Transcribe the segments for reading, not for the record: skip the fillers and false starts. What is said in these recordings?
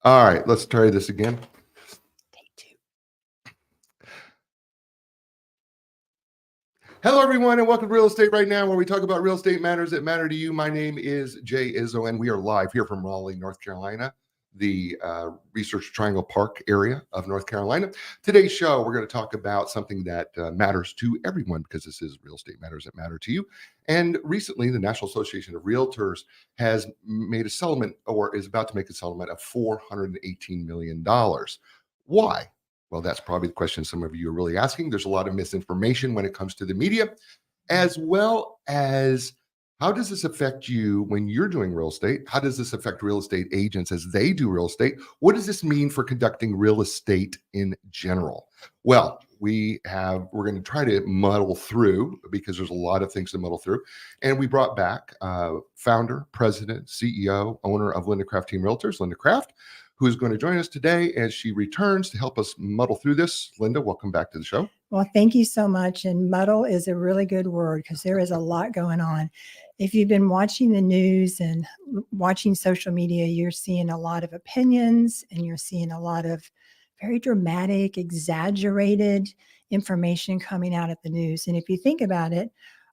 All right, let's try this again. Take two. Hello, everyone, and welcome to Real Estate Right Now, where we talk about real estate matters that matter to you. My name is Jay Izzo, and we are live here from Raleigh, North Carolina, the Research Triangle Park area of North Carolina. Today's show, we're going to talk about something that matters to everyone, because this is real estate matters that matter to you. And recently, the National Association of Realtors has made a settlement, or is about to make a settlement of $418 million. Why? Well, that's probably the question some of you are really asking. There's a lot of misinformation when it comes to the media, as well as how does this affect you when you're doing real estate? How does this affect real estate agents as they do real estate? What does this mean for conducting real estate in general? Well, we're going to try to muddle through, because there's a lot of things to muddle through. And we brought back founder, president, CEO, owner of Linda Craft Team Realtors, Linda Craft, who is going to join us today as she returns to help us muddle through this. Linda, welcome back to the show. Well, thank you so much. And muddle is a really good word, because there is a lot going on. If you've been watching the news and watching social media, you're seeing a lot of opinions, and you're seeing a lot of very dramatic, exaggerated information coming out of the news. And if you think about it,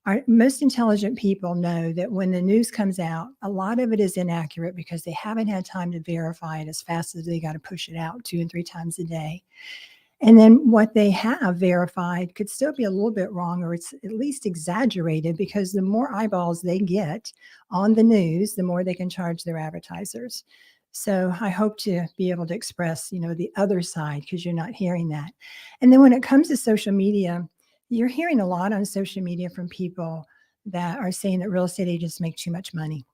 our most intelligent people know that when the news comes out, a lot of it is inaccurate because they haven't had time to verify it as fast as they got to push it out 2 and 3 times a day. And then what they have verified could still be a little bit wrong, or it's at least exaggerated, because the more eyeballs they get on the news, the more they can charge their advertisers. So I hope to be able to express, the other side, because you're not hearing that. And then when it comes to social media, you're hearing a lot on social media from people that are saying that real estate agents make too much money.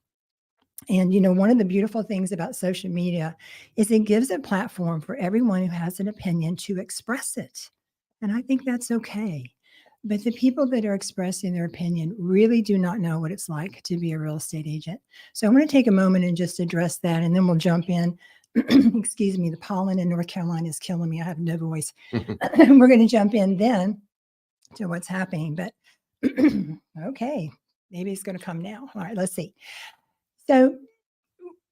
And, one of the beautiful things about social media is it gives a platform for everyone who has an opinion to express it. And I think that's okay. But the people that are expressing their opinion really do not know what it's like to be a real estate agent. So I'm going to take a moment and just address that, and then we'll jump in. Excuse me, the pollen in North Carolina is killing me. I have no voice. We're going to jump in then to what's happening. But okay, maybe it's going to come now. All right, let's see. So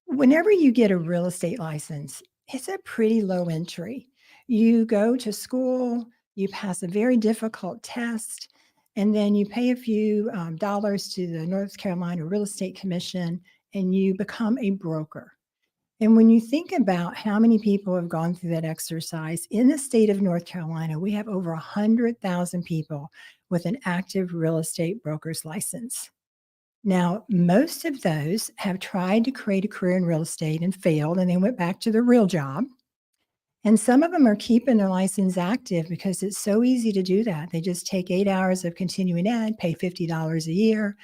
whenever you get a real estate license, it's a pretty low entry. You go to school, you pass a very difficult test, and then you pay a few dollars to the North Carolina Real Estate Commission, and you become a broker. And when you think about how many people have gone through that exercise, in the state of North Carolina, we have over 100,000 people with an active real estate broker's license. Now, most of those have tried to create a career in real estate and failed, and they went back to their real job. And some of them are keeping their license active because it's so easy to do that. They just take 8 hours of continuing ed, pay $50 a year,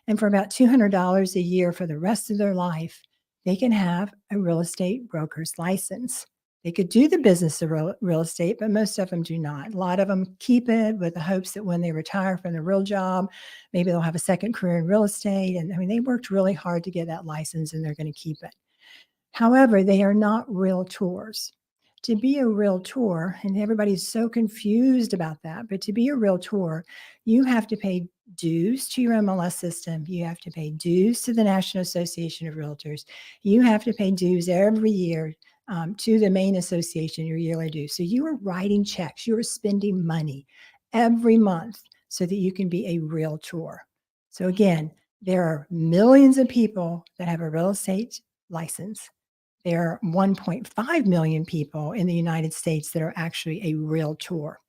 and for about $200 a year for the rest of their life, they can have a real estate broker's license. They could do the business of real estate, but most of them do not. A lot of them keep it with the hopes that when they retire from their real job, maybe they'll have a second career in real estate. And they worked really hard to get that license, and they're going to keep it. However, they are not realtors. To be a realtor, and everybody's so confused about that, but to be a realtor, you have to pay dues to your MLS system. You have to pay dues to the National Association of Realtors. You have to pay dues every year to the main association, your yearly dues. So you are writing checks, you are spending money every month so that you can be a realtor. So again, there are millions of people that have a real estate license. There are 1.5 million people in the United States that are actually a realtor.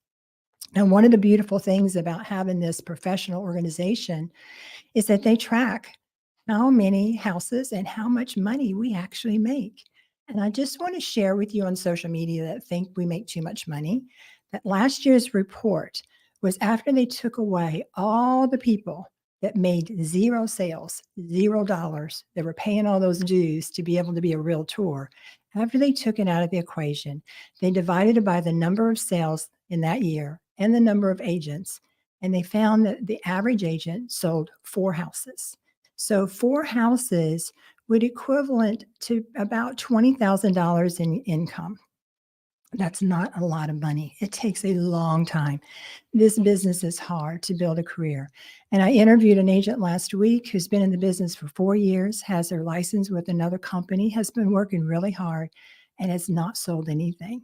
And one of the beautiful things about having this professional organization is that they track how many houses and how much money we actually make. And I just want to share with you on social media that think we make too much money, that last year's report was after they took away all the people that made 0 sales, $0, that were paying all those dues to be able to be a realtor. After they took it out of the equation, they divided it by the number of sales in that year and the number of agents, and they found that the average agent sold 4 houses. So 4 houses would equivalent to about $20,000 in income. That's not a lot of money. It takes a long time. This business is hard to build a career. And I interviewed an agent last week who's been in the business for 4 years, has their license with another company, has been working really hard, and has not sold anything.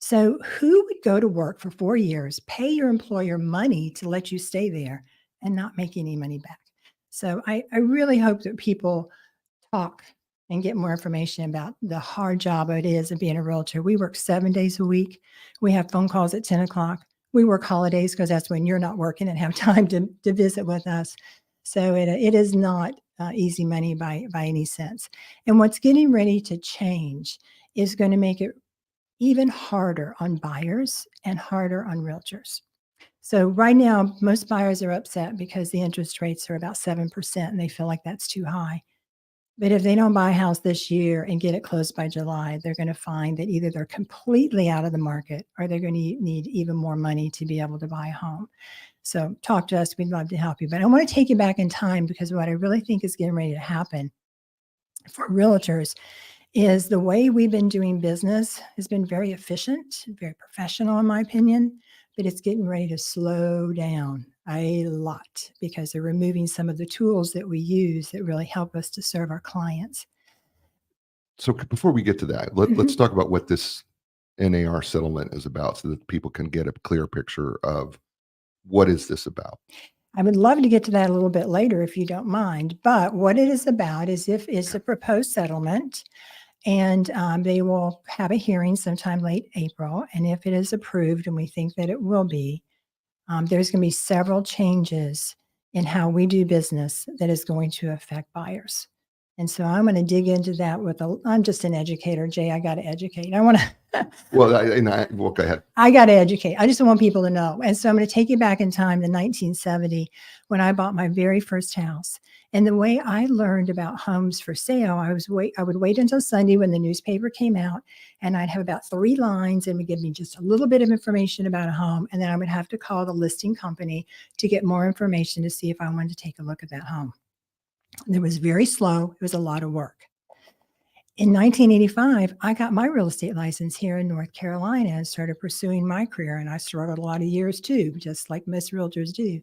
So who would go to work for 4 years, pay your employer money to let you stay there and not make any money back? So I really hope that people talk and get more information about the hard job it is of being a realtor. We work 7 days a week. We have phone calls at 10 o'clock. We work holidays because that's when you're not working and have time to visit with us. So it is not easy money by any sense. And what's getting ready to change is going to make it even harder on buyers and harder on realtors. So right now, most buyers are upset because the interest rates are about 7% and they feel like that's too high. But if they don't buy a house this year and get it closed by July, they're going to find that either they're completely out of the market or they're going to need even more money to be able to buy a home. So talk to us. We'd love to help you. But I want to take you back in time because what I really think is getting ready to happen for realtors is the way we've been doing business has been very efficient, very professional, in my opinion, but it's getting ready to slow down a lot because they're removing some of the tools that we use that really help us to serve our clients. So before we get to that, let's talk about what this NAR settlement is about so that people can get a clear picture of what is this about. I would love to get to that a little bit later if you don't mind. But what it is about is if it's a proposed settlement, and they will have a hearing sometime late April. And if it is approved, and we think that it will be, there's going to be several changes in how we do business that is going to affect buyers. And so I'm going to dig into that I'm just an educator, Jay. I got to educate. I want to. Well, go ahead. I got to educate. I just want people to know. And so I'm going to take you back in time to 1970 when I bought my very first house. And the way I learned about homes for sale, I would wait until Sunday when the newspaper came out, and I'd have about 3 lines and would give me just a little bit of information about a home. And then I would have to call the listing company to get more information to see if I wanted to take a look at that home. And it was very slow. It was a lot of work. In 1985, I got my real estate license here in North Carolina and started pursuing my career. And I struggled a lot of years too, just like most realtors do.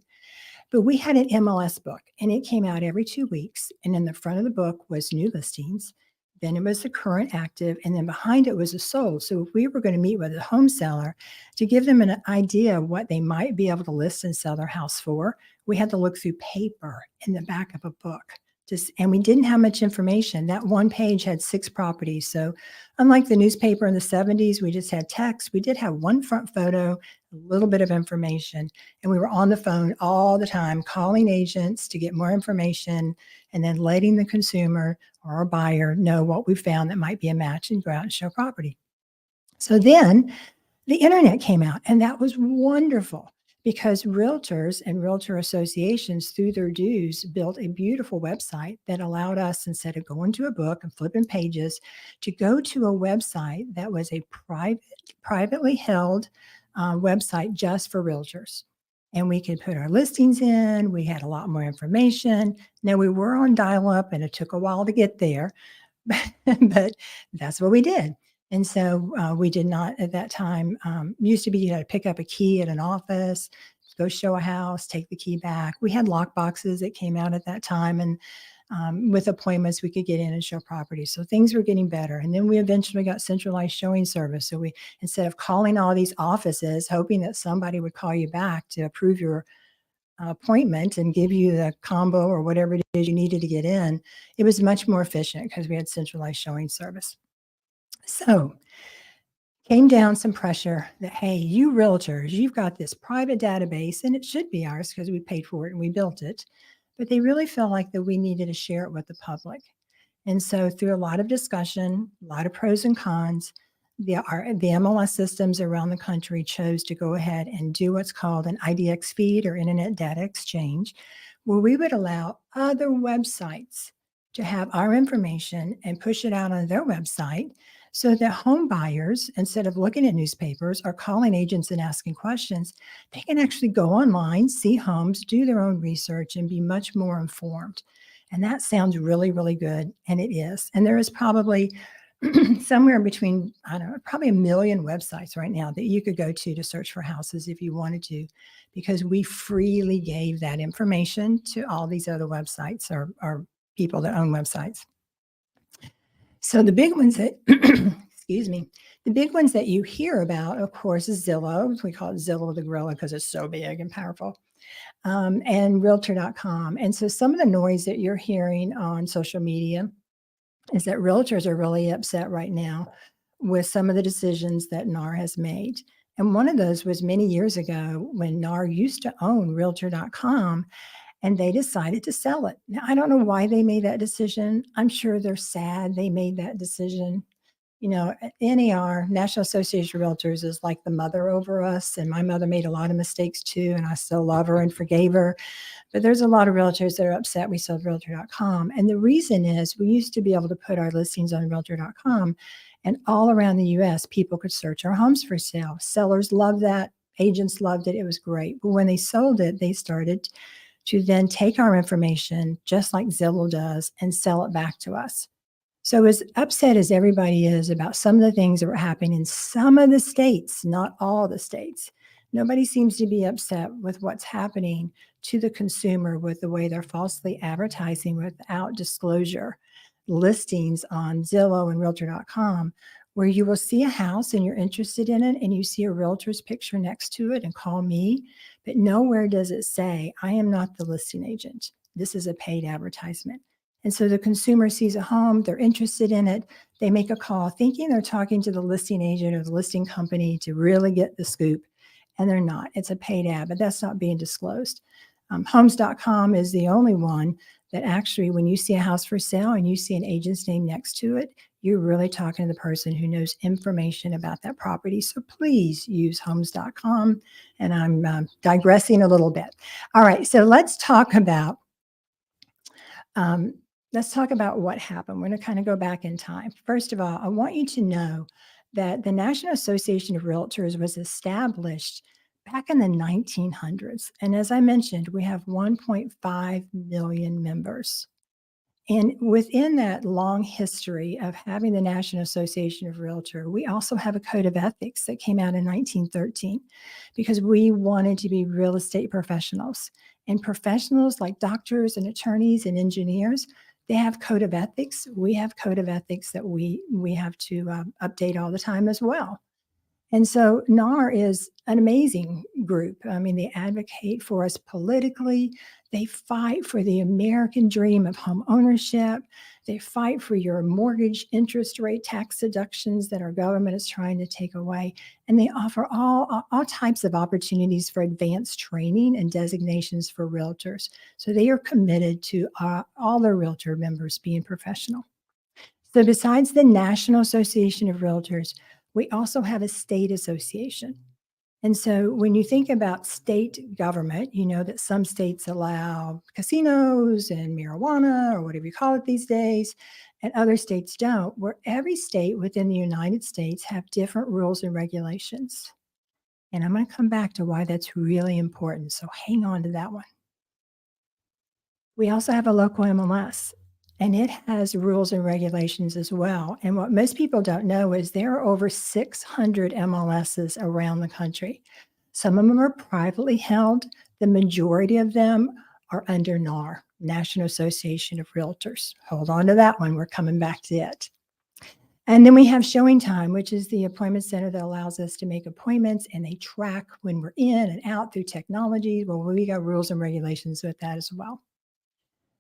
But we had an MLS book, and it came out every 2 weeks. And in the front of the book was new listings. Then it was the current active, and then behind it was a sold. So if we were going to meet with a home seller to give them an idea of what they might be able to list and sell their house for, we had to look through paper in the back of a book. And we didn't have much information. That one page had 6 properties. So unlike the newspaper in the 70s, we just had text. We did have one front photo, a little bit of information, and we were on the phone all the time calling agents to get more information and then letting the consumer or a buyer know what we found that might be a match and go out and show property. So then the internet came out, and that was wonderful because realtors and realtor associations, through their dues, built a beautiful website that allowed us, instead of going to a book and flipping pages, to go to a website that was a privately held website just for realtors. And we could put our listings in. We had a lot more information. Now, we were on dial-up, and it took a while to get there, but that's what we did. And so we did not at that time. Used to be you had to pick up a key at an office, go show a house, take the key back. We had lock boxes that came out at that time, and with appointments we could get in and show property. So things were getting better. And then we eventually got centralized showing service. So we, instead of calling all these offices hoping that somebody would call you back to approve your appointment and give you the combo or whatever it is you needed to get in, it was much more efficient because we had centralized showing service. So came down some pressure that, hey, you realtors, you've got this private database, and it should be ours because we paid for it and we built it. But they really felt like that we needed to share it with the public. And so through a lot of discussion, a lot of pros and cons, the MLS systems around the country chose to go ahead and do what's called an IDX feed, or Internet Data Exchange, where we would allow other websites to have our information and push it out on their website, so that home buyers, instead of looking at newspapers or calling agents and asking questions, they can actually go online, see homes, do their own research, and be much more informed. And that sounds really, really good, and it is. And there is probably somewhere between, I don't know, probably 1 million websites right now that you could go to search for houses if you wanted to, because we freely gave that information to all these other websites or people that own websites. So the big ones that, excuse me. The big ones that you hear about, of course, is Zillow. We call it Zillow the gorilla because it's so big and powerful, and Realtor.com. And so some of the noise that you're hearing on social media is that realtors are really upset right now with some of the decisions that NAR has made. And one of those was many years ago when NAR used to own Realtor.com and they decided to sell it. Now, I don't know why they made that decision. I'm sure they're sad they made that decision. You know, NAR, National Association of Realtors, is like the mother over us. And my mother made a lot of mistakes too, and I still love her and forgave her. But there's a lot of realtors that are upset we sold Realtor.com. And the reason is we used to be able to put our listings on Realtor.com, and all around the US, people could search our homes for sale. Sellers loved that. Agents loved it. It was great. But when they sold it, they started to then take our information, just like Zillow does, and sell it back to us. So as upset as everybody is about some of the things that were happening in some of the states, not all the states, nobody seems to be upset with what's happening to the consumer with the way they're falsely advertising without disclosure listings on Zillow and Realtor.com, where you will see a house and you're interested in it and you see a realtor's picture next to it and call me, but nowhere does it say, I am not the listing agent. This is a paid advertisement. And so the consumer sees a home, they're interested in it, they make a call thinking they're talking to the listing agent or the listing company to really get the scoop, and they're not. It's a paid ad, but that's not being disclosed. Homes.com is the only one that actually, when you see a house for sale and you see an agent's name next to it, you're really talking to the person who knows information about that property. So please use homes.com. And I'm digressing a little bit. All right, so let's talk about what happened. We're going to kind of go back in time. First of all, I want you to know that the National Association of Realtors was established back in the 1900s. And as I mentioned, we have 1.5 million members. And within that long history of having the National Association of Realtors, we also have a code of ethics that came out in 1913 because we wanted to be real estate professionals. And professionals like doctors and attorneys and engineers, they have code of ethics. We have code of ethics that we have to update all the time as well. And so NAR is an amazing group. I mean, they advocate for us politically. They fight for the American dream of home ownership. They fight for your mortgage interest rate tax deductions that our government is trying to take away. And they offer all types of opportunities for advanced training and designations for realtors. So they are committed to all their realtor members being professional. So besides the National Association of Realtors, we also have a state association. And so when you think about state government, you know that some states allow casinos and marijuana or whatever you call it these days, and other states don't, where every state within the United States have different rules and regulations. And I'm going to come back to why that's really important. So hang on to that one. We also have a local MLS. And it has rules and regulations as well. And what most people don't know is there are over 600 MLSs around the country. Some of them are privately held. The majority of them are under NAR, National Association of Realtors. Hold on to that one. We're coming back to it. And then we have Showing Time, which is the appointment center that allows us to make appointments, and they track when we're in and out through technology. Well, we got rules and regulations with that as well.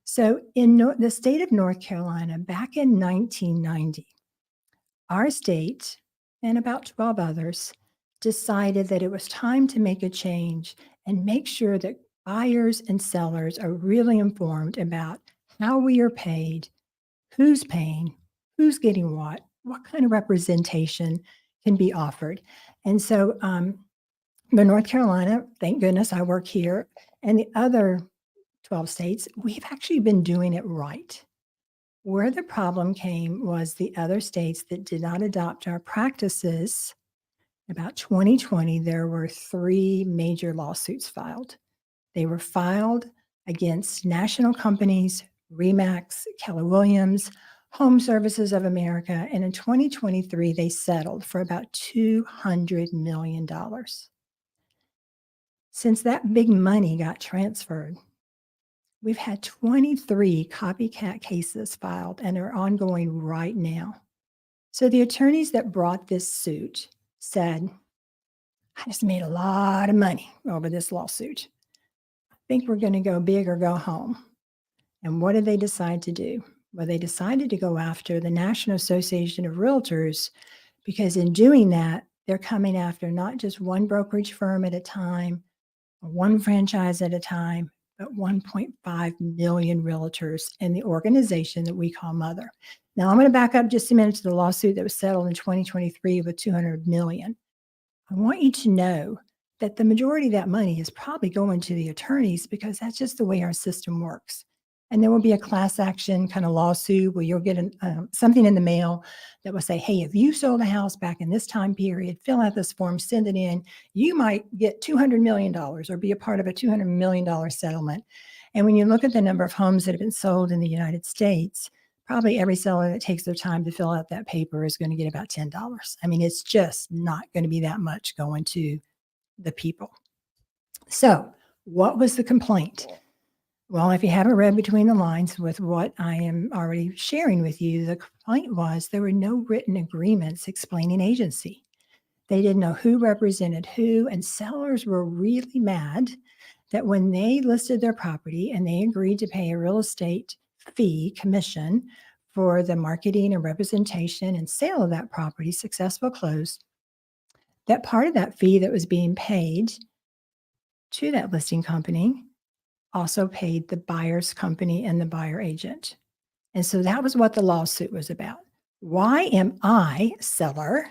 So in the state of North Carolina, back in 1990, our state and about 12 others decided that it was time to make a change and make sure that buyers and sellers are really informed about how we are paid, who's paying, who's getting what kind of representation can be offered. And so the North Carolina, thank goodness I work here, and the other 12 states, we've actually been doing it right. Where the problem came was the other states that did not adopt our practices. About 2020, there were 3 major lawsuits filed. They were filed against national companies, RE/MAX, Keller Williams, Home Services of America, and in 2023, they settled for about $200 million. Since that big money got transferred, we've had 23 copycat cases filed and are ongoing right now. So the attorneys that brought this suit said, I just made a lot of money over this lawsuit. I think we're going to go big or go home. And what did they decide to do? Well, they decided to go after the National Association of Realtors because in doing that, they're coming after not just one brokerage firm at a time, or one franchise at a time, but 1.5 million realtors in the organization that we call Mother. Now, I'm going to back up just a minute to the lawsuit that was settled in 2023 with 200 million. I want you to know that the majority of that money is probably going to the attorneys because that's just the way our system works. And there will be a class action kind of lawsuit where you'll get something in the mail that will say, hey, if you sold a house back in this time period, fill out this form, send it in, you might get $200 million or be a part of a $200 million settlement. And when you look at the number of homes that have been sold in the United States, probably every seller that takes their time to fill out that paper is going to get about $10. I mean, it's just not going to be that much going to the people. So, what was the complaint? Well, if you haven't read between the lines with what I am already sharing with you, the complaint was there were no written agreements explaining agency. They didn't know who represented who, and sellers were really mad that when they listed their property and they agreed to pay a real estate fee commission for the marketing and representation and sale of that property, successful close, that part of that fee that was being paid to that listing company also paid the buyer's company and the buyer agent. And so that was what the lawsuit was about. Why am I, seller,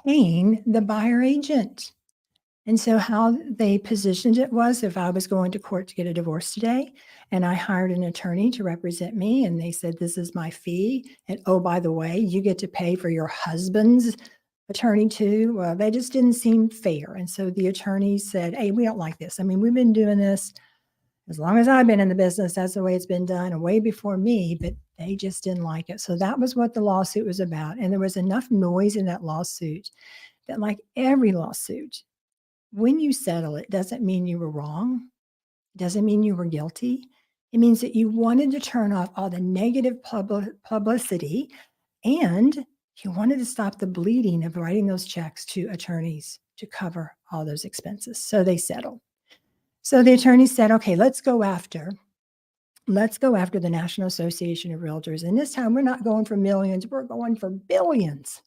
paying the buyer agent? And so how they positioned it was if I was going to court to get a divorce today and I hired an attorney to represent me and they said, this is my fee. And oh, by the way, you get to pay for your husband's attorney too. Well, they just didn't seem fair. And so the attorney said, hey, we don't like this. I mean, we've been doing this as long as I've been in the business, that's the way it's been done, and way before me, but they just didn't like it. So that was what the lawsuit was about. And there was enough noise in that lawsuit that, like every lawsuit, when you settle, it doesn't mean you were wrong. It doesn't mean you were guilty. It means that you wanted to turn off all the negative publicity and you wanted to stop the bleeding of writing those checks to attorneys to cover all those expenses. So they settled. So the attorney said, okay, let's go after the National Association of Realtors. And this time we're not going for millions, we're going for billions.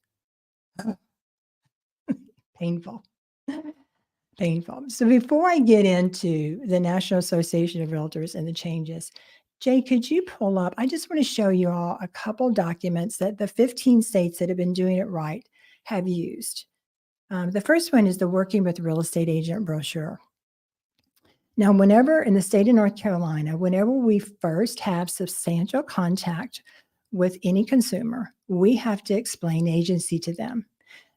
Painful. Painful. So before I get into the National Association of Realtors and the changes, Jay, could you pull up? I just want to show you all a couple documents that the 15 states that have been doing it right have used. The first one is the Working with Real Estate Agent brochure. Now, whenever in the state of North Carolina, whenever we first have substantial contact with any consumer, we have to explain agency to them.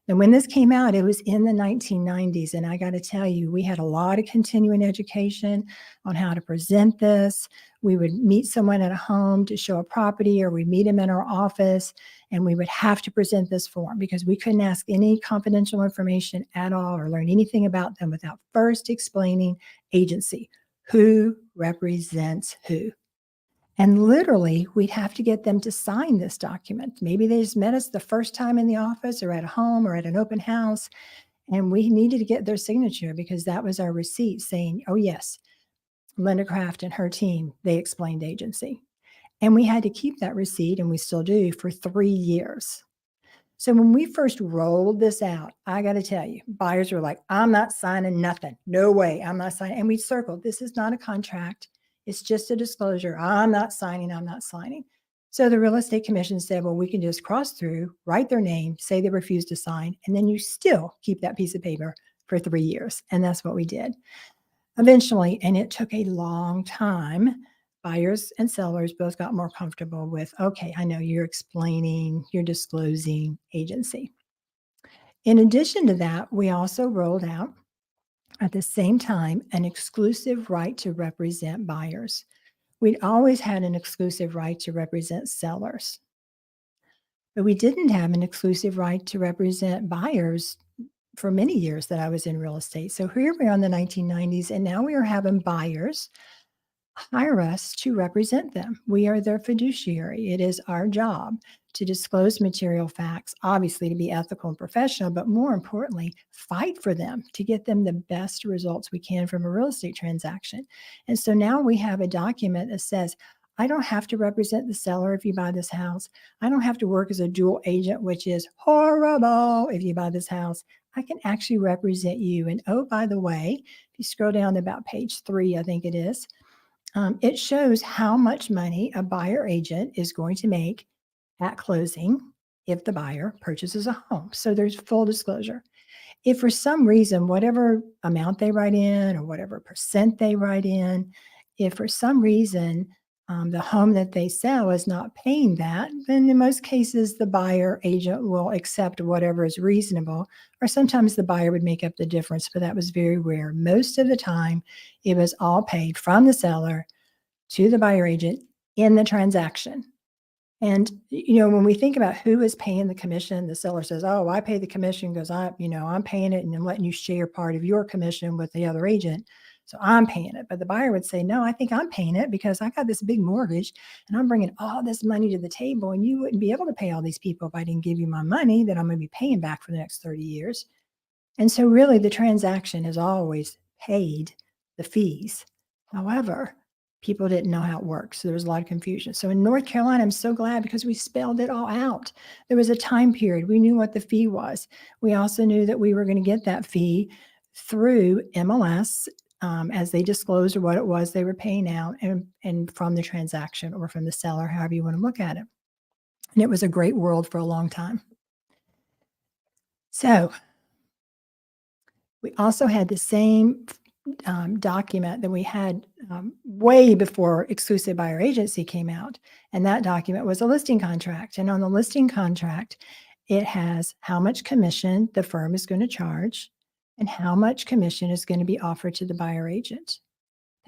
And when this came out, it was in the 1990s. And I got to tell you, we had a lot of continuing education on how to present this. We would meet someone at a home to show a property, or we'd meet them in our office, and we would have to present this form because we couldn't ask any confidential information at all or learn anything about them without first explaining agency. Who represents who? And literally, we'd have to get them to sign this document. Maybe they just met us the first time in the office or at home or at an open house, and we needed to get their signature because that was our receipt saying, oh, yes, Linda Craft and her team, they explained agency. And we had to keep that receipt, and we still do, for 3 years. So when we first rolled this out, I got to tell you, buyers were like, I'm not signing nothing. No way, I'm not signing. And we circled, this is not a contract. It's just a disclosure. I'm not signing, I'm not signing. So the real estate commission said, well, we can just cross through, write their name, say they refuse to sign, and then you still keep that piece of paper for 3 years. And that's what we did. Eventually, and it took a long time, buyers and sellers both got more comfortable with, okay, I know you're explaining, you're disclosing agency. In addition to that, we also rolled out at the same time an exclusive right to represent buyers. We'd always had an exclusive right to represent sellers, but we didn't have an exclusive right to represent buyers for many years that I was in real estate. So here we are in the 1990s, and now we are having buyers hire us to represent them. We are their fiduciary. It is our job to disclose material facts, obviously to be ethical and professional, but more importantly, fight for them to get them the best results we can from a real estate transaction. And so now we have a document that says, I don't have to represent the seller if you buy this house. I don't have to work as a dual agent, which is horrible if you buy this house. I can actually represent you. And oh, by the way, if you scroll down to about page 3, I think it is, it shows how much money a buyer agent is going to make at closing if the buyer purchases a home. So there's full disclosure. If for some reason, whatever amount they write in or whatever percent they write in, if for some reason the home that they sell is not paying that, then in most cases, the buyer agent will accept whatever is reasonable, or sometimes the buyer would make up the difference, but that was very rare. Most of the time, it was all paid from the seller to the buyer agent in the transaction. And, when we think about who is paying the commission, the seller says, oh, I pay the commission because I'm paying it and I'm letting you share part of your commission with the other agent. So I'm paying it. But the buyer would say, no, I think I'm paying it because I got this big mortgage and I'm bringing all this money to the table. And you wouldn't be able to pay all these people if I didn't give you my money that I'm going to be paying back for the next 30 years. And so really the transaction has always paid the fees. However, people didn't know how it works. So there was a lot of confusion. So in North Carolina, I'm so glad because we spelled it all out. There was a time period. We knew what the fee was. We also knew that we were going to get that fee through MLS as they disclosed what it was they were paying out and from the transaction or from the seller, however you want to look at it. And it was a great world for a long time. So we also had the same document that we had way before exclusive buyer agency came out. And that document was a listing contract. And on the listing contract, it has how much commission the firm is going to charge and how much commission is going to be offered to the buyer agent.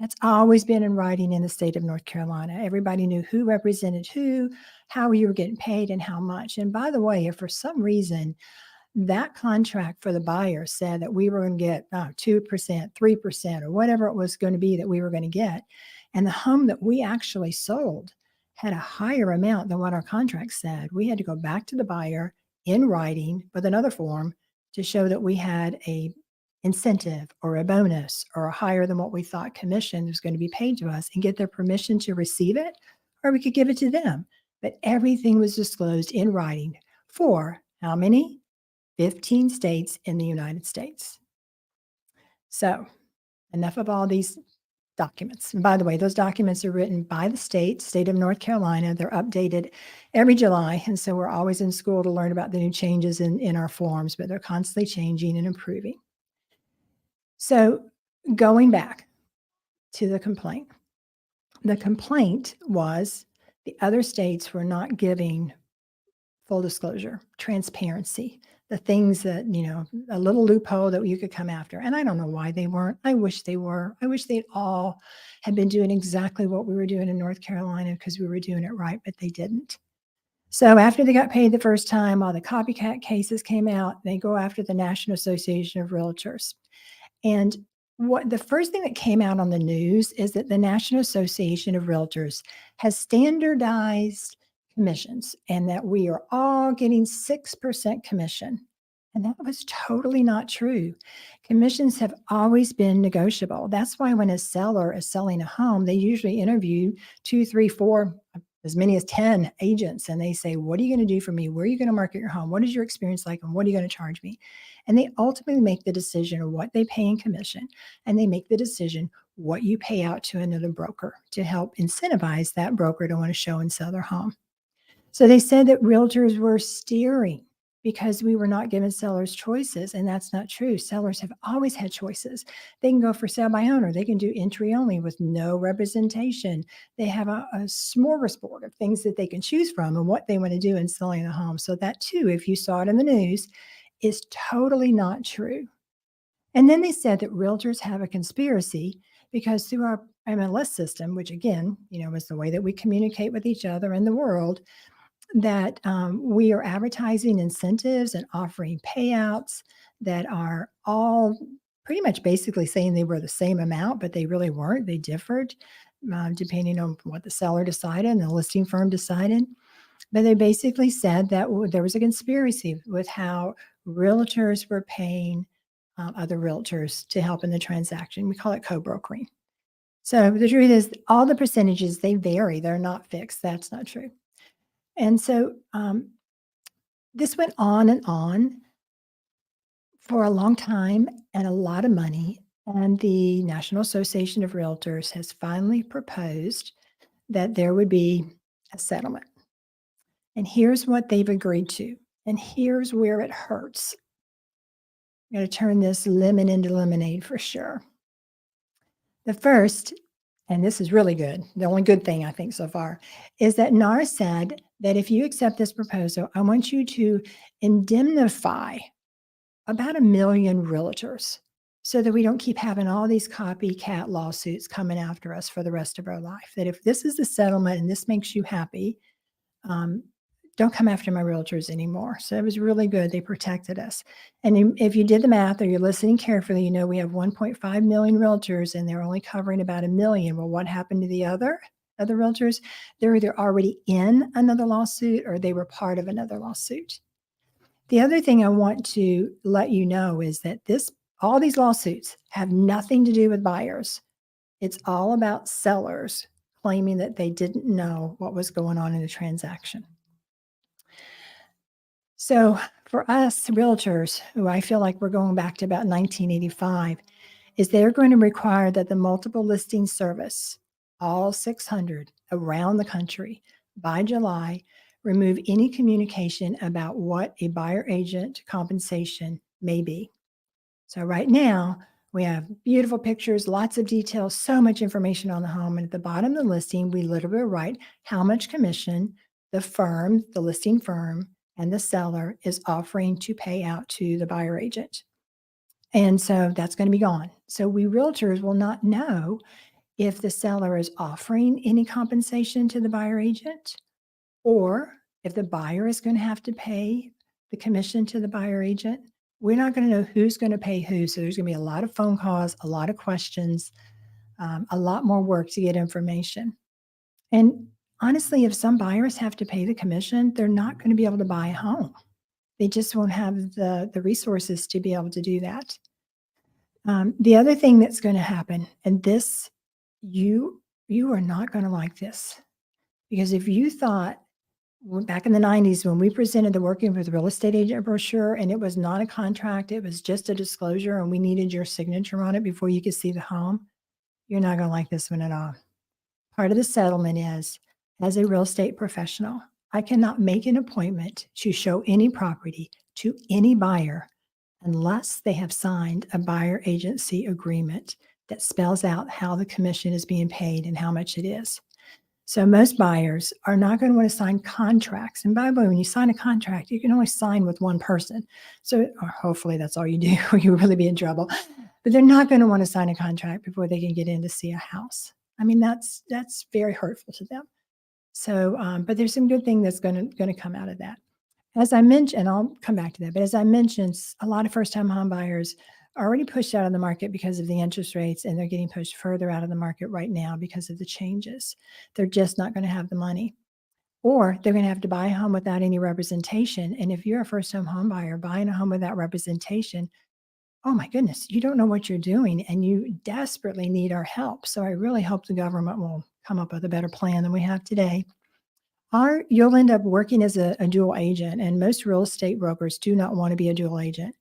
That's always been in writing in the state of North Carolina. Everybody knew who represented who, how you were getting paid, and how much. And by the way, if for some reason that contract for the buyer said that we were going to get 2%, 3%, or whatever it was going to be that we were going to get, and the home that we actually sold had a higher amount than what our contract said, we had to go back to the buyer in writing with another form to show that we had a incentive or a bonus or a higher than what we thought commission was going to be paid to us and get their permission to receive it, or we could give it to them. But everything was disclosed in writing for how many? 15 states in the United States. So enough of all these documents. And by the way, those documents are written by the state of North Carolina. They're updated every July. And so we're always in school to learn about the new changes in our forms, but they're constantly changing and improving. So going back to the complaint was the other states were not giving full disclosure, transparency, the things that, a little loophole that you could come after. And I don't know why they weren't. I wish they were. I wish they'd all had been doing exactly what we were doing in North Carolina because we were doing it right, but they didn't. So after they got paid the first time, all the copycat cases came out. They go after the National Association of Realtors. And what the first thing that came out on the news is that the National Association of Realtors has standardized commissions and that we are all getting 6% commission. And that was totally not true. Commissions have always been negotiable. That's why when a seller is selling a home, they usually interview 2, 3, 4, as many as 10 agents. And they say, what are you going to do for me? Where are you going to market your home? What is your experience like? And what are you going to charge me? And they ultimately make the decision of what they pay in commission. And they make the decision what you pay out to another broker to help incentivize that broker to want to show and sell their home. So they said that realtors were steering because we were not giving sellers choices. And that's not true. Sellers have always had choices. They can go for sale by owner. They can do entry only with no representation. They have a smorgasbord of things that they can choose from and what they want to do in selling a home. So that too, if you saw it in the news, is totally not true. And then they said that realtors have a conspiracy because through our MLS system, which again, is the way that we communicate with each other in the world, that we are advertising incentives and offering payouts that are all pretty much basically saying they were the same amount, but they really weren't. They differed. depending on what the seller decided and the listing firm decided. But they basically said that there was a conspiracy with how realtors were paying other realtors to help in the transaction. We call it co-brokering. So the truth is, all the percentages, they vary. They're not fixed. That's not true. And so this went on for a long time and a lot of money. And the National Association of Realtors has finally proposed that there would be a settlement. And here's what they've agreed to. And here's where it hurts. I'm going to turn this lemon into lemonade for sure. The first, and this is really good, the only good thing I think so far, is that NAR said that if you accept this proposal, I want you to indemnify about 1 million realtors so that we don't keep having all these copycat lawsuits coming after us for the rest of our life. That if this is the settlement and this makes you happy, don't come after my realtors anymore. So it was really good. They protected us. And if you did the math or you're listening carefully, you know we have 1.5 million realtors and they're only covering about 1 million. Well, what happened to the other realtors? They're either already in another lawsuit or they were part of another lawsuit. The other thing I want to let you know is that all these lawsuits have nothing to do with buyers. It's all about sellers claiming that they didn't know what was going on in the transaction. So for us realtors, who I feel like we're going back to about 1985, is they're going to require that the multiple listing service, all 600 around the country, by July, remove any communication about what a buyer agent compensation may be. So right now, we have beautiful pictures, lots of details, so much information on the home. And at the bottom of the listing, we literally write how much commission the firm, the listing firm, and the seller is offering to pay out to the buyer agent. And so that's going to be gone. So we realtors will not know if the seller is offering any compensation to the buyer agent or if the buyer is going to have to pay the commission to the buyer agent. We're not going to know who's going to pay who. So there's going to be a lot of phone calls, a lot of questions, a lot more work to get information. And honestly, if some buyers have to pay the commission, they're not going to be able to buy a home. They just won't have the resources to be able to do that. The other thing that's going to happen, and this, you are not going to like this, because if you thought back in the 90s when we presented the Working with Real Estate Agent brochure and it was not a contract, it was just a disclosure and we needed your signature on it before you could see the home, you're not going to like this one at all. Part of the settlement is, as a real estate professional, I cannot make an appointment to show any property to any buyer unless they have signed a buyer agency agreement that spells out how the commission is being paid and how much it is. So most buyers are not going to want to sign contracts. And by the way, when you sign a contract, you can only sign with one person. So hopefully that's all you do, or you'll really be in trouble. But they're not going to want to sign a contract before they can get in to see a house. I mean, that's very hurtful to them. So, but there's some good thing that's going to come out of that. As I mentioned, and I'll come back to that, but as I mentioned, a lot of first-time home buyers are already pushed out of the market because of the interest rates, and they're getting pushed further out of the market right now because of the changes. They're just not going to have the money, or they're going to have to buy a home without any representation. And if you're a first-time home buyer buying a home without representation, oh my goodness, you don't know what you're doing, and you desperately need our help. So I really hope the government will come up with a better plan than we have today. You'll end up working as a dual agent, and most real estate brokers do not want to be a dual agent.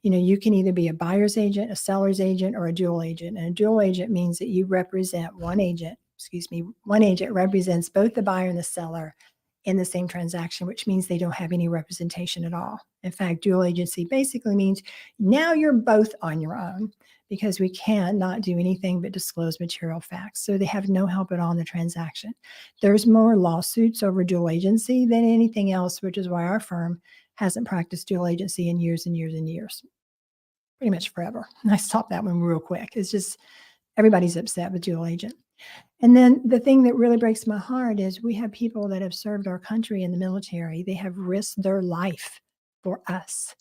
You know, you can either be a buyer's agent, a seller's agent, or a dual agent. And a dual agent means that you represent one agent represents both the buyer and the seller in the same transaction, which means they don't have any representation at all. In fact, dual agency basically means now you're both on your own, because we cannot do anything but disclose material facts. So they have no help at all in the transaction. There's more lawsuits over dual agency than anything else, which is why our firm hasn't practiced dual agency in years and years and years, pretty much forever. And I stopped that one real quick. It's just everybody's upset with dual agent. And then the thing that really breaks my heart is we have people that have served our country in the military. They have risked their life for us.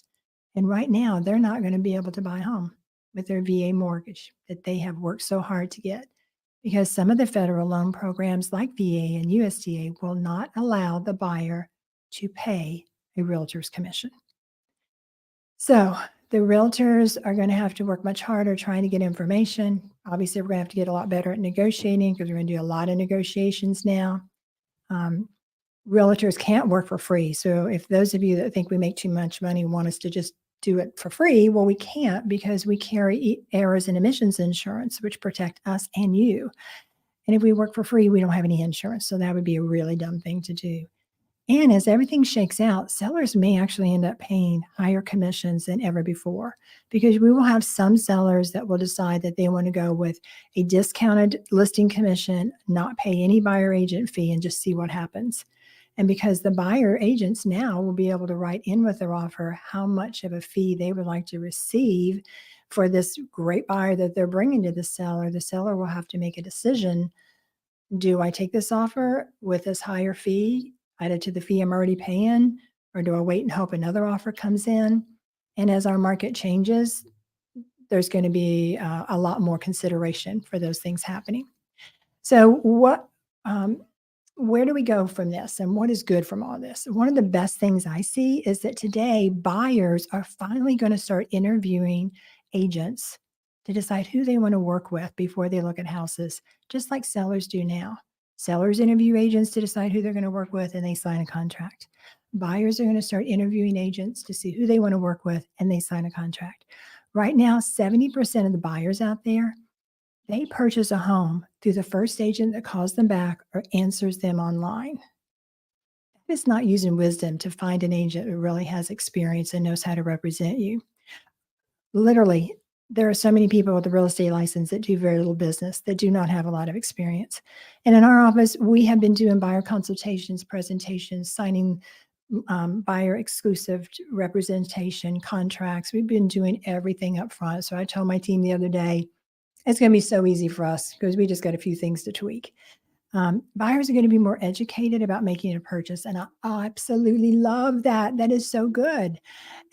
And right now, they're not going to be able to buy a home with their VA mortgage that they have worked so hard to get, because some of the federal loan programs like VA and USDA will not allow the buyer to pay a realtor's commission. So the realtors are going to have to work much harder trying to get information. Obviously, we're going to have to get a lot better at negotiating because we're going to do a lot of negotiations now. Realtors can't work for free. So if those of you that think we make too much money want us to just do it for free, well, we can't because we carry errors and emissions insurance, which protect us and you. And if we work for free, we don't have any insurance. So that would be a really dumb thing to do. And as everything shakes out, sellers may actually end up paying higher commissions than ever before, because we will have some sellers that will decide that they want to go with a discounted listing commission, not pay any buyer agent fee, and just see what happens. And because the buyer agents now will be able to write in with their offer how much of a fee they would like to receive for this great buyer that they're bringing to the seller will have to make a decision. Do I take this offer with this higher fee added to the fee I'm already paying, or do I wait and hope another offer comes in? And as our market changes, there's going to be a lot more consideration for those things happening. So where do we go from this, and what is good from all this? One of the best things I see is that today buyers are finally going to start interviewing agents to decide who they want to work with before they look at houses, just like sellers do now. Sellers interview agents to decide who they're going to work with, and they sign a contract. Buyers are going to start interviewing agents to see who they want to work with, and they sign a contract. Right now, 70% of the buyers out there, they purchase a home through the first agent that calls them back or answers them online. It's not using wisdom to find an agent who really has experience and knows how to represent you. Literally, there are so many people with a real estate license that do very little business, that do not have a lot of experience. And in our office, we have been doing buyer consultations, presentations, signing buyer exclusive representation contracts. We've been doing everything up front. So I told my team the other day, it's going to be so easy for us because we just got a few things to tweak. Buyers are going to be more educated about making a purchase. And I absolutely love that. That is so good.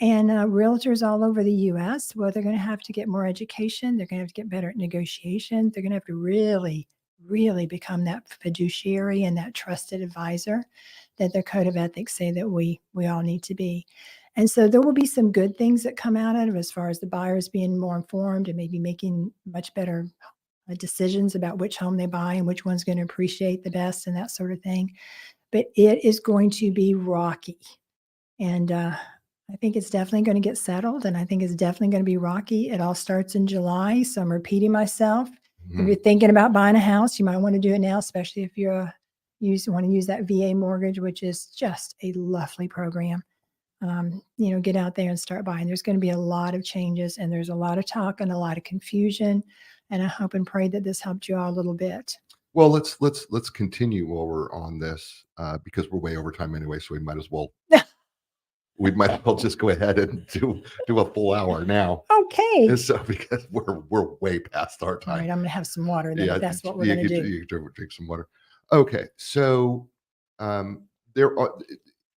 And realtors all over the US, well, they're going to have to get more education. They're going to have to get better at negotiation. They're going to have to really, really become that fiduciary and that trusted advisor that their code of ethics say that we all need to be. And so there will be some good things that come out of it as far as the buyers being more informed and maybe making much better decisions about which home they buy and which one's going to appreciate the best and that sort of thing. But it is going to be rocky. And I think it's definitely going to get settled, and I think it's definitely going to be rocky. It all starts in July, so I'm repeating myself. Mm-hmm. If you're thinking about buying a house, you might want to do it now, especially if you want to use that VA mortgage, which is just a lovely program. Get out there and start buying. There's going to be a lot of changes, and there's a lot of talk and a lot of confusion. And I hope and pray that this helped you all a little bit. Well, let's continue while we're on this because we're way over time anyway, so we might as well just go ahead and do a full hour now. Okay. And so because we're way past our time. All right, I'm going to have some water then. Yeah, if that's what we're going to do. You can drink some water. Okay, so there are.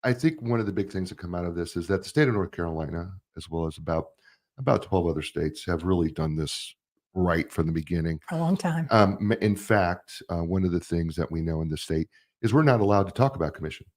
I think one of the big things that come out of this is that the state of North Carolina, as well as about 12 other states, have really done this right from the beginning. For a long time. In fact, one of the things that we know in the state is we're not allowed to talk about commission.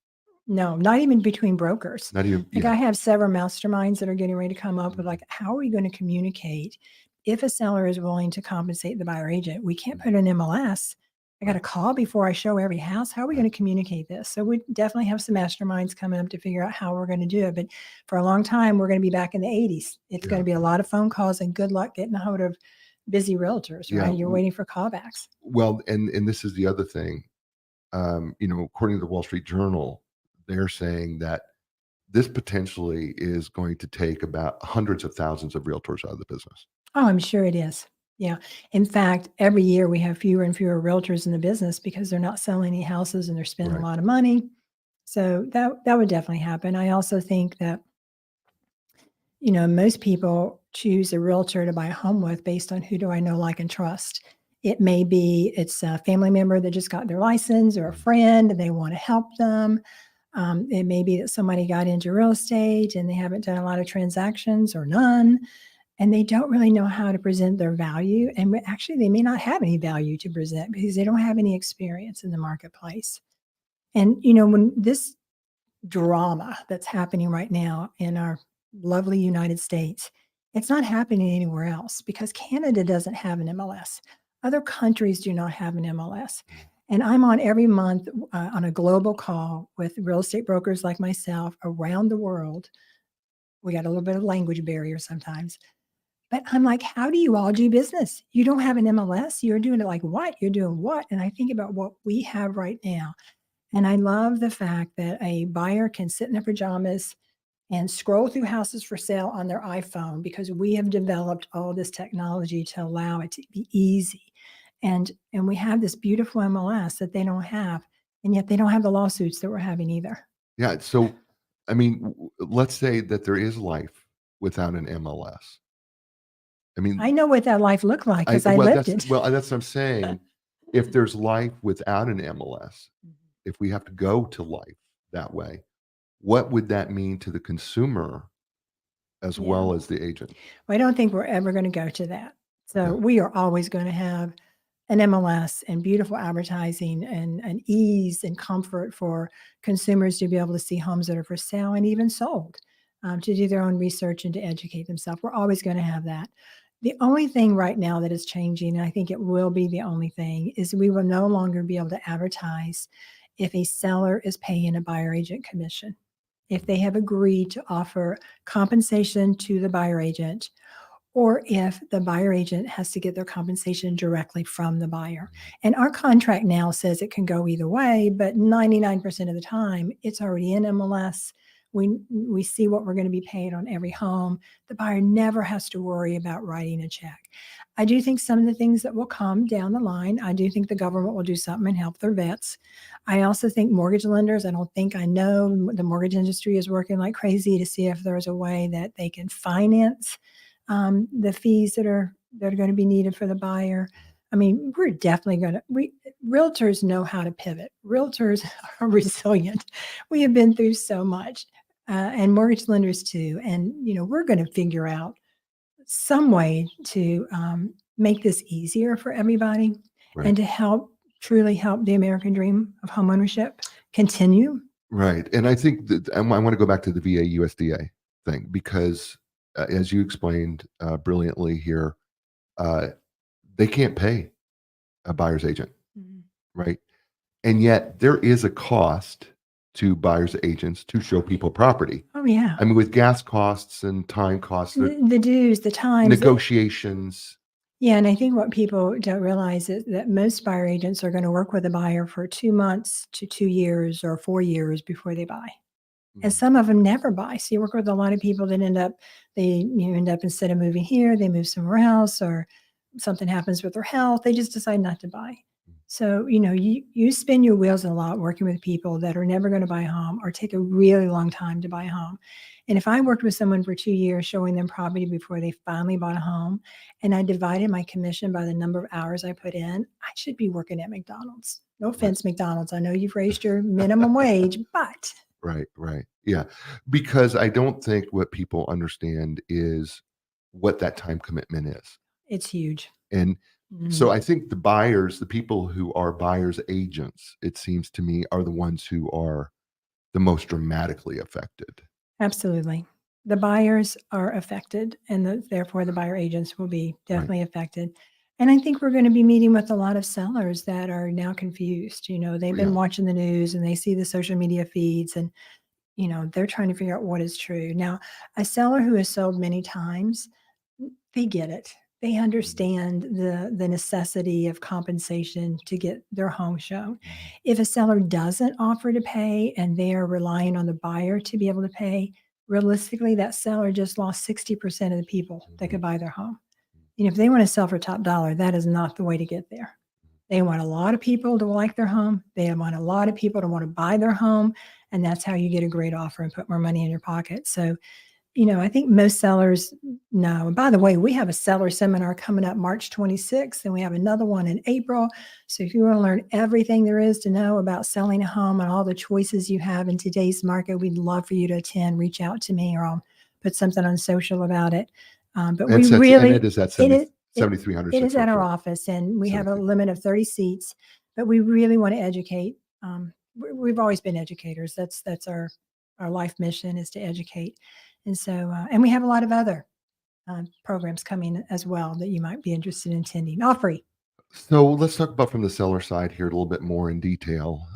No, not even between brokers. Not even. Like, I have several masterminds that are getting ready to come up with, like, how are we going to communicate if a seller is willing to compensate the buyer agent? We can't put an MLS. I got to call before I show every house. How are we going to communicate this? So we definitely have some masterminds coming up to figure out how we're going to do it. But for a long time, we're going to be back in the 80s. It's going to be a lot of phone calls, and good luck getting a hold of busy realtors, right? You're waiting for callbacks. Well, and this is the other thing. According to the Wall Street Journal, they're saying that this potentially is going to take about hundreds of thousands of realtors out of the business. Oh, I'm sure it is. Yeah. In fact, every year we have fewer and fewer realtors in the business because they're not selling any houses and they're spending a lot of money. So that would definitely happen. I also think that, most people choose a realtor to buy a home with based on who do I know, like, and trust. It may be it's a family member that just got their license, or a friend and they want to help them. It may be that somebody got into real estate and they haven't done a lot of transactions or none. and they don't really know how to present their value. And actually, they may not have any value to present because they don't have any experience in the marketplace. And, when this drama that's happening right now in our lovely United States, it's not happening anywhere else because Canada doesn't have an MLS. Other countries do not have an MLS. And I'm on every month on a global call with real estate brokers like myself around the world. We got a little bit of language barrier sometimes. But I'm like, how do you all do business? You don't have an MLS. You're doing it like what? You're doing what? And I think about what we have right now. And I love the fact that a buyer can sit in their pajamas and scroll through houses for sale on their iPhone because we have developed all this technology to allow it to be easy. And we have this beautiful MLS that they don't have, and yet they don't have the lawsuits that we're having either. Yeah. So, I mean, let's say that there is life without an MLS. I mean, I know what that life looked like because I lived it. Well, that's what I'm saying. If there's life without an MLS, if we have to go to life that way, what would that mean to the consumer as Yeah. well as the agent? Well, I don't think we're ever going to go to that. So Yeah. we are always going to have an MLS and beautiful advertising and ease and comfort for consumers to be able to see homes that are for sale and even sold, to do their own research and to educate themselves. We're always going to have that. The only thing right now that is changing, and I think it will be the only thing, is we will no longer be able to advertise if a seller is paying a buyer agent commission. If they have agreed to offer compensation to the buyer agent, or if the buyer agent has to get their compensation directly from the buyer. And our contract now says it can go either way, but 99% of the time it's already in MLS. We see what we're going to be paid on every home. The buyer never has to worry about writing a check. I do think some of the things that will come down the line, I do think the government will do something and help their vets. I also think mortgage lenders, I know the mortgage industry is working like crazy to see if there's a way that they can finance the fees that are going to be needed for the buyer. I mean, we're definitely realtors know how to pivot. Realtors are resilient. We have been through so much, and mortgage lenders too. And, we're going to figure out some way to make this easier for everybody and to truly help the American dream of homeownership continue. Right. And I think that I want to go back to the VA USDA thing because, as you explained brilliantly here, they can't pay a buyer's agent, right? And yet there is a cost to buyer's agents to show people property. Oh, yeah. I mean, with gas costs and time costs, The dues, the times. negotiations. Yeah, and I think what people don't realize is that most buyer agents are going to work with a buyer for 2 months to 2 years or 4 years before they buy. And some of them never buy. So you work with a lot of people that end up instead of moving here, they move somewhere else, or something happens with their health. They just decide not to buy. So, you spin your wheels a lot working with people that are never going to buy a home or take a really long time to buy a home. And if I worked with someone for 2 years, showing them property before they finally bought a home, and I divided my commission by the number of hours I put in, I should be working at McDonald's. No offense, McDonald's. I know you've raised your minimum wage, but. Right. Yeah. Because I don't think what people understand is what that time commitment is. It's huge. And so I think the people who are buyers agents, it seems to me, are the ones who are the most dramatically affected. Absolutely. The buyers are affected, and therefore the buyer agents will be definitely affected. And I think we're going to be meeting with a lot of sellers that are now confused. They've been watching the news and they see the social media feeds, and they're trying to figure out what is true. Now, a seller who has sold many times, they get it. They understand the necessity of compensation to get their home shown. If a seller doesn't offer to pay and they are relying on the buyer to be able to pay, realistically, that seller just lost 60% of the people that could buy their home. If they want to sell for top dollar, that is not the way to get there. They want a lot of people to like their home. They want a lot of people to want to buy their home. And that's how you get a great offer and put more money in your pocket. So, I think most sellers know. And by the way, we have a seller seminar coming up March 26th, and we have another one in April. So if you want to learn everything there is to know about selling a home and all the choices you have in today's market, we'd love for you to attend. Reach out to me, or I'll put something on social about it. But And we so and really, it is at it is, 7,300. it is at our office, and we have a 73. limit of 30 seats, but we really want to educate. We've always been educators. That's our life mission, is to educate. And so, and we have a lot of other programs coming as well that you might be interested in attending, all free. So let's talk about from the seller side here a little bit more in detail.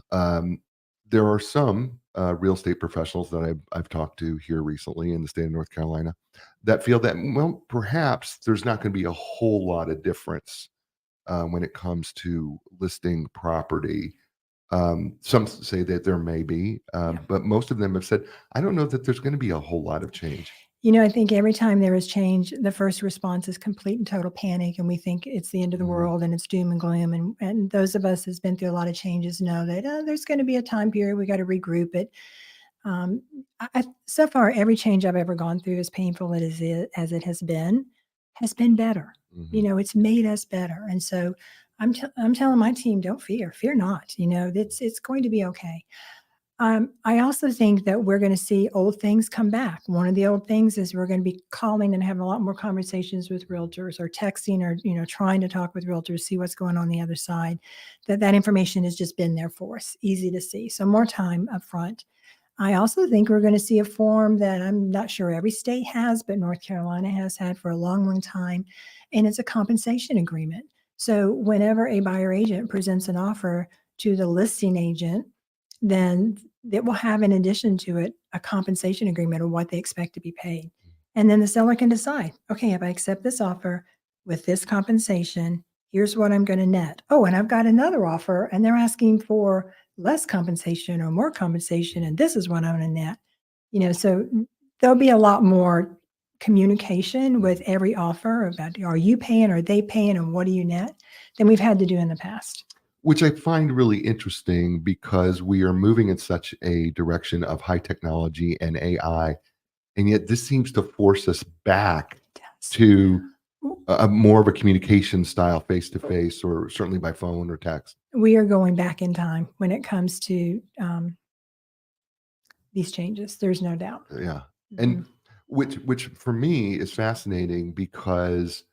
There are some real estate professionals that I've talked to here recently in the state of North Carolina that feel that, well, perhaps there's not going to be a whole lot of difference when it comes to listing property. Some say that there may be, Yeah. but most of them have said, I don't know that there's going to be a whole lot of change. You know, I think every time there is change, the first response is complete and total panic, and we think it's the end of the Mhm. world and it's doom and gloom. And those of us that's been through a lot of changes know that there's going to be a time period we got to regroup it. So far, every change I've ever gone through, as painful as it has been better. You Mhm. know, it's made us better. And so I'm telling my team, don't fear not. You know, it's going to be okay. I also think that we're going to see old things come back. One of the old things is we're going to be calling and having a lot more conversations with realtors, or texting, or, you know, trying to talk with realtors, see what's going on the other side. That information has just been there for us, easy to see. So more time up front. I also think we're going to see a form that I'm not sure every state has, but North Carolina has had for a long, long time, and it's a compensation agreement. So whenever a buyer agent presents an offer to the listing agent, then it will have, in addition to it, a compensation agreement of what they expect to be paid. And then the seller can decide, okay, if I accept this offer with this compensation, here's what I'm going to net. Oh, and I've got another offer, and they're asking for less compensation or more compensation, and this is what I'm going to net. You know, so there'll be a lot more communication with every offer about, are you paying, are they paying, and what do you net, than we've had to do in the past. Which I find really interesting because we are moving in such a direction of high technology and AI, and yet this seems to force us back Yes. to a more of a communication style, face to face, or certainly by phone or text. We are going back in time when it comes to these changes. There's no doubt. Yeah, Mhm. and which for me is fascinating because,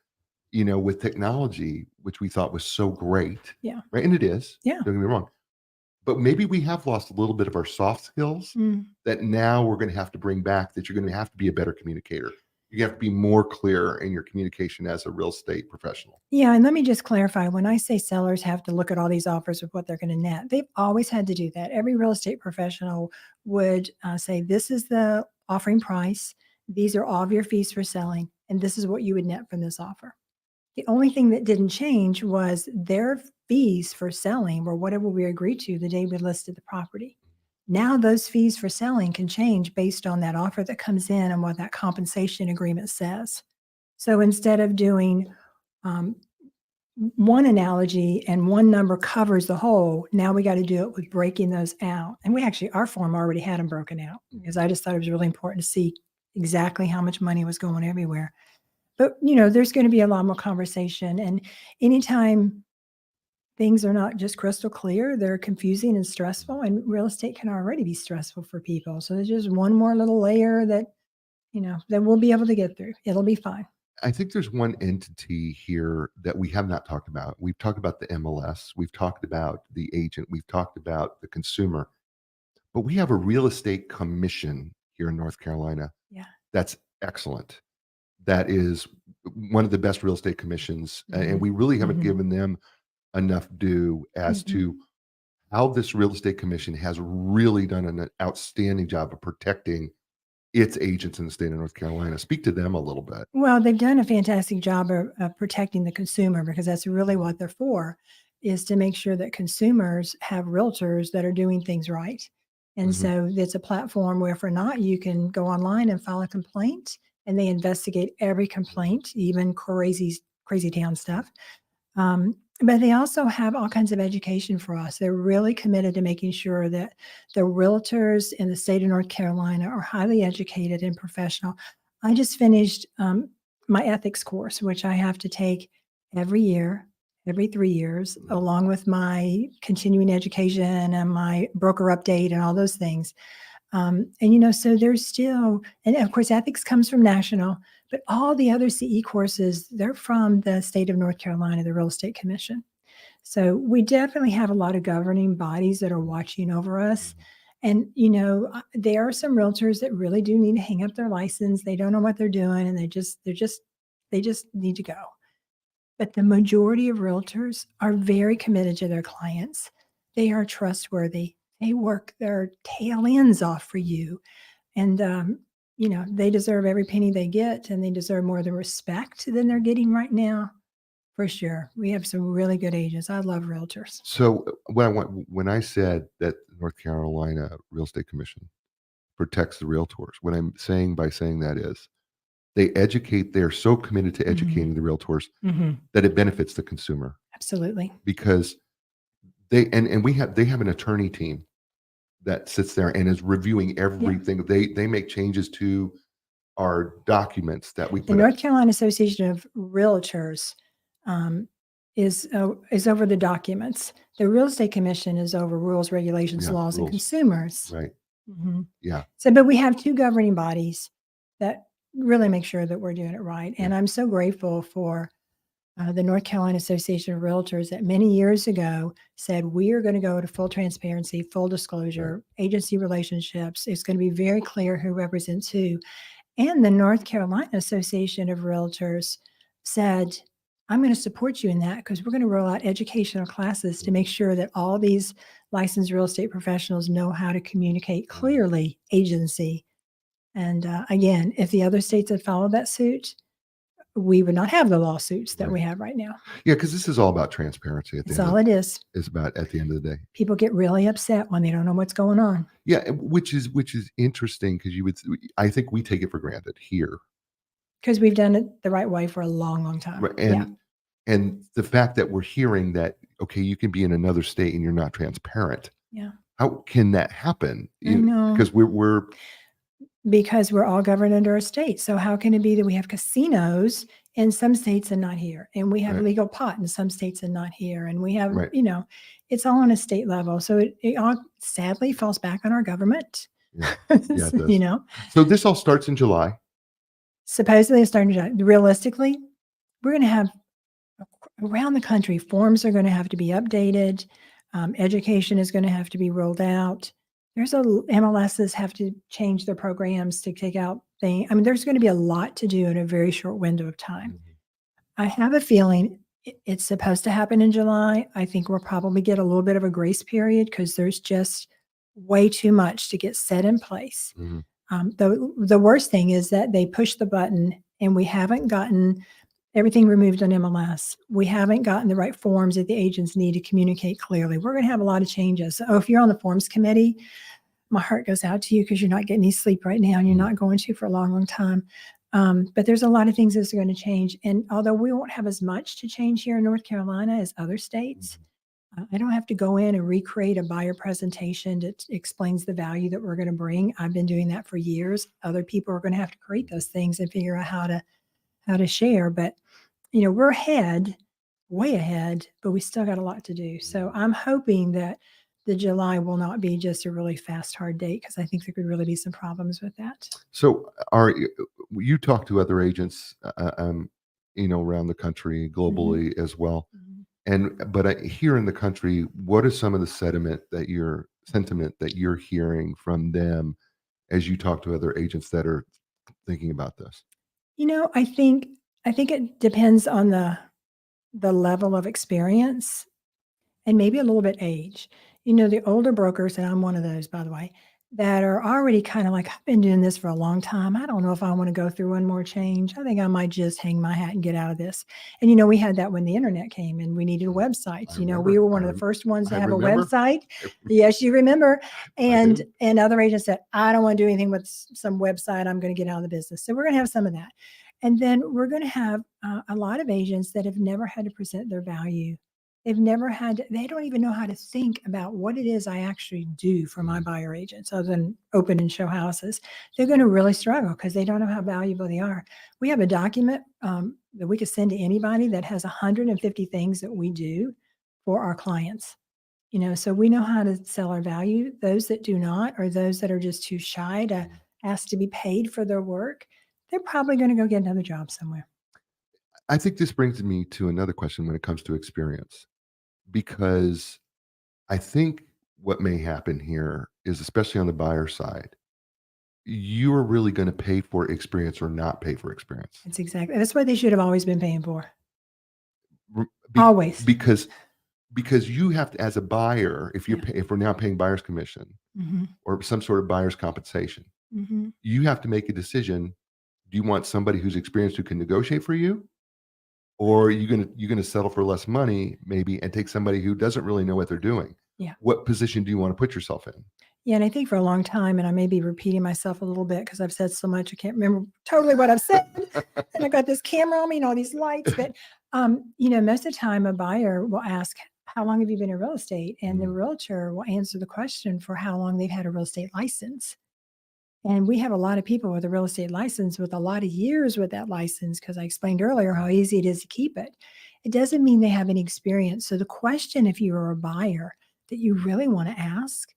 you know, with technology, which we thought was so great, Yeah. right? And it is. Yeah. Don't get me wrong. But maybe we have lost a little bit of our soft skills Mm. that now we're gonna have to bring back, that you're gonna have to be a better communicator. You have to be more clear in your communication as a real estate professional. Yeah, and let me just clarify, when I say sellers have to look at all these offers with what they're going to net, they've always had to do that. Every real estate professional would say, this is the offering price, these are all of your fees for selling, and this is what you would net from this offer. The only thing that didn't change was their fees for selling were whatever we agreed to the day we listed the property. Now those fees for selling can change based on that offer that comes in and what that compensation agreement says. So instead of doing um, one analogy and one number covers the whole, now we got to do it with breaking those out. And we actually, our form already had them broken out, because I just thought it was really important to see exactly how much money was going everywhere. But, you know, there's going to be a lot more conversation. And anytime things are not just crystal clear, they're confusing and stressful. And real estate can already be stressful for people. So there's just one more little layer that, you know, that we'll be able to get through. It'll be fine. I think there's one entity here that we have not talked about. We've talked about the MLS, we've talked about the agent, we've talked about the consumer, but we have a real estate commission here in North Carolina Yeah. that's excellent. That is one of the best real estate commissions, and Mhm. we really haven't Mhm. given them enough due as Mhm. to how this real estate commission has really done an outstanding job of protecting its agents in the state of North Carolina. Speak to them a little bit. Well, they've done a fantastic job of protecting the consumer, because that's really what they're for, is to make sure that consumers have realtors that are doing things right. And Mhm. so it's a platform where, if or not, you can go online and file a complaint, and they investigate every complaint, even crazy town stuff. But they also have all kinds of education for us. They're really committed to making sure that the realtors in the state of North Carolina are highly educated and professional. I just finished my ethics course, which I have to take every year, every 3 years, along with my continuing education and my broker update and all those things. And, you know, so there's still, and of course, ethics comes from national, But all the other CE courses, they're from the state of North Carolina, the Real Estate Commission. So we definitely have a lot of governing bodies that are watching over us. And, there are some realtors that really do need to hang up their license. They don't know what they're doing and they just need to go. But the majority of realtors are very committed to their clients. They are trustworthy. They work their tail ends off for you. And, they deserve every penny they get, and they deserve more of the respect than they're getting right now. For sure. We have some really good agents. I love realtors. So when I said that North Carolina Real Estate Commission protects the realtors, what I'm saying by saying that is they're so committed to educating the realtors that it benefits the consumer, Absolutely. because they have an attorney team that sits there and is reviewing everything. They make changes to our documents that we The put up. North Carolina Association of Realtors is over the documents. The Real Estate Commission is over rules, regulations, Yeah, laws, and rules. consumers. Right. Mhm. Yeah. So, but we have two governing bodies that really make sure that we're doing it right. And I'm so grateful for the North Carolina Association of Realtors that many years ago said, we are going to go to full transparency, full disclosure, agency relationships. It's going to be very clear who represents who. And the North Carolina Association of Realtors said, I'm going to support you in that because we're going to roll out educational classes to make sure that all these licensed real estate professionals know how to communicate clearly agency. And again, if the other states had followed that suit, we would not have the lawsuits that we have right now. Yeah, because this is all about transparency at the That's end. all it is. It's about at the end of the day. People get really upset when they don't know what's going on. Yeah, which is interesting, because I think we take it for granted here. Because we've done it the right way for a long, long time. Right. And the fact that we're hearing that, okay, you can be in another state and you're not transparent. Yeah. How can that happen? I know. Because because we're all governed under a state. So how can it be that we have casinos in some states and not here? And we have legal pot in some states and not here. And we have, it's all on a state level. So it all sadly falls back on our government. Yeah, it does. So this all starts in July. Supposedly it's starting in July. Realistically, we're going to have around the country, forms are going to have to be updated. Education is going to have to be rolled out. MLSs have to change their programs to take out things. I mean, there's going to be a lot to do in a very short window of time. I have a feeling it's supposed to happen in July. I think we'll probably get a little bit of a grace period because there's just way too much to get set in place. The worst thing is that they push the button and we haven't gotten everything removed on MLS. We haven't gotten the right forms that the agents need to communicate clearly. We're going to have a lot of changes. So if you're on the forms committee, my heart goes out to you because you're not getting any sleep right now and you're not going to for a long, long time. But there's a lot of things that's going to change. And although we won't have as much to change here in North Carolina as other states, I don't have to go in and recreate a buyer presentation that explains the value that we're going to bring. I've been doing that for years. Other people are going to have to create those things and figure out how to share. But, we're ahead, way ahead, but we still got a lot to do. So I'm hoping that the July will not be just a really fast, hard date, because I think there could really be some problems with that. So you talk to other agents, around the country, globally as well. But here in the country, what is some of the sentiment that you're hearing from them as you talk to other agents that are thinking about this? I think it depends on the level of experience and maybe a little bit age. The older brokers, and I'm one of those, by the way, that are already kind of like, I've been doing this for a long time. I don't know if I want to go through one more change. I think I might just hang my hat and get out of this. And, we had that when the internet came and we needed a website. We were one of the first ones to have a website. Yes, you remember. And other agents said, I don't want to do anything with some website. I'm going to get out of the business. So we're going to have some of that. And then we're going to have a lot of agents that have never had to present their value. They don't even know how to think about what it is I actually do for my buyer agents other than open and show houses. They're going to really struggle because they don't know how valuable they are. We have a document that we could send to anybody that has 150 things that we do for our clients. So we know how to sell our value. Those that do not, or those that are just too shy to ask to be paid for their work, they're probably going to go get another job somewhere. I think this brings me to another question when it comes to experience, because I think what may happen here is, especially on the buyer side, you are really going to pay for experience or not pay for experience. That's what they should have always been paying for. Be- Always. because you have to, as a buyer, if Yeah. if we're now paying buyer's commission Mm-hmm. or some sort of buyer's compensation, Mm-hmm. you have to make a decision. Do you want somebody who's experienced who can negotiate for you, or are you gonna settle for less money maybe and take somebody who doesn't really know what they're doing? Yeah. What position do you want to put yourself in? Yeah, and I think for a long time, and I may be repeating myself a little bit because I've said so much, I can't remember totally what I've said. And I got this camera on me and all these lights. But most of the time, a buyer will ask, "How long have you been in real estate?" And the realtor will answer the question for how long they've had a real estate license. And we have a lot of people with a real estate license with a lot of years with that license, because I explained earlier how easy it is to keep it. It doesn't mean they have any experience. So the question, if you're a buyer, that you really want to ask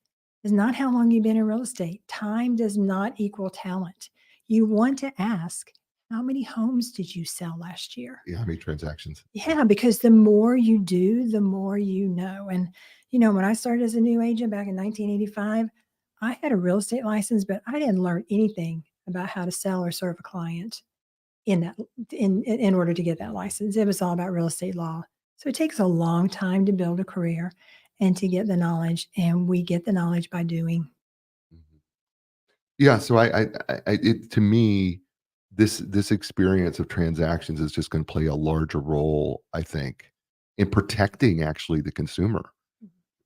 is not how long you've been in real estate. Time does not equal talent. You want to ask, how many homes did you sell last year? Yeah, how many transactions? Yeah, because the more you do, the more you know. And, when I started as a new agent back in 1985, I had a real estate license, but I didn't learn anything about how to sell or serve a client in order to get that license. It was all about real estate law. So it takes a long time to build a career and to get the knowledge. And we get the knowledge by doing. Mhm. Yeah, so to me, this experience of transactions is just going to play a larger role, I think, in protecting actually the consumer.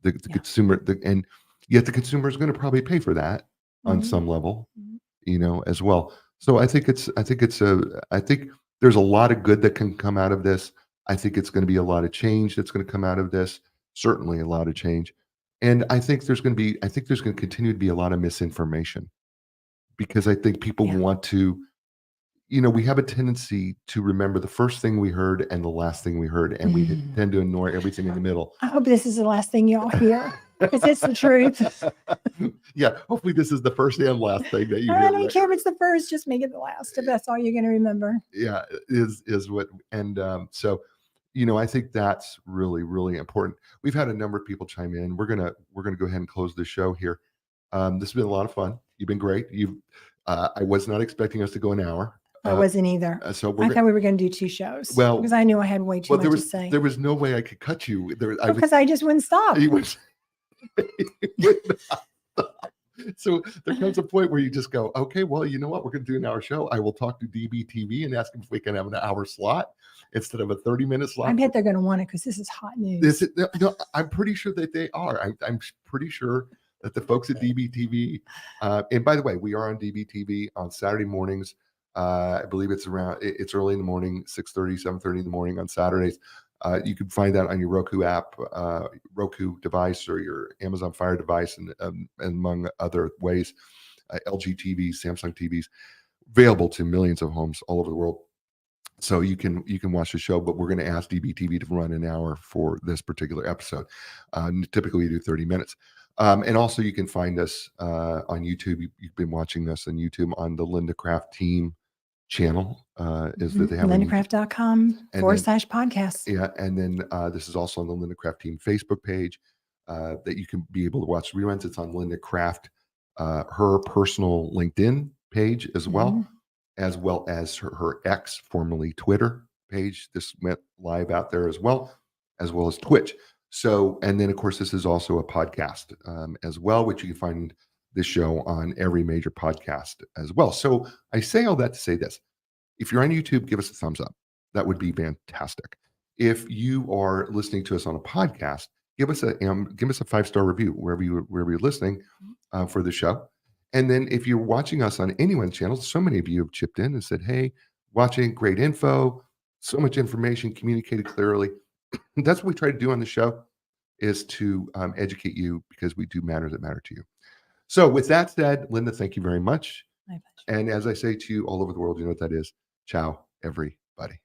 The Yeah. consumer, and yet the consumer is going to probably pay for that on Mhm. some level, Mhm. as well. So I think there's a lot of good that can come out of this. I think it's going to be a lot of change that's going to come out of this. Certainly a lot of change. And I think there's going to continue to be a lot of misinformation, because I think people Yeah. want to, we have a tendency to remember the first thing we heard and the last thing we heard, and we tend to ignore everything in the middle. I hope this is the last thing y'all hear, because it's the truth. Yeah, hopefully this is the first and last thing that you I hear. don't care if it's the first, just make it the last, if that's all you're going to remember. Yeah, is what. And so I think that's really, really important. We've had a number of people chime in. We're gonna go ahead and close the show here. This has been a lot of fun. You've been great. I was not expecting us to go an hour. I wasn't either. So I thought we were going to do 2 shows. Well, because I knew I had way too much to say. there was no way I could cut you. Because I just wouldn't stop. You would, so there comes a point where you just go, okay, well, you know what? We're going to do an hour show. I will talk to DBTV and ask them if we can have an hour slot instead of a 30-minute slot. I bet they're going to want it because this is hot news. No, I'm pretty sure that they are. I'm pretty sure that the folks at DBTV, and by the way, we are on DBTV on Saturday mornings. I believe it's early in the morning, 6:30, 7:30 in the morning on Saturdays. You can find that on your Roku app, Roku device, or your Amazon Fire device, and among other ways, LG TVs, Samsung TVs, available to millions of homes all over the world. So you can watch the show, but we're going to ask DBTV to run an hour for this particular episode. Typically, we do 30 minutes. And also, you can find us on YouTube. You've been watching us on YouTube on the Linda Craft Team channel. Is that they have LindaCraft.com/podcast. Yeah, and then this is also on the Linda Craft Team Facebook page that you can be able to watch reruns. It's on Linda Craft, her personal LinkedIn page as well as her X, formerly Twitter page. This went live out there as well as Twitch. So, and then of course, this is also a podcast as well, which you can find this show on every major podcast as well. So I say all that to say this: if you're on YouTube, give us a thumbs up. That would be fantastic. If you are listening to us on a podcast, give us a 5-star review wherever you're listening for the show. And then if you're watching us on anyone's channel, so many of you have chipped in and said, "Hey, watching, great info, so much information, communicated clearly." That's what we try to do on the show, is to educate you, because we do matters that matter to you. So with that said, Linda, thank you very much. My pleasure. And as I say to you all over the world, you know what that is. Ciao, everybody.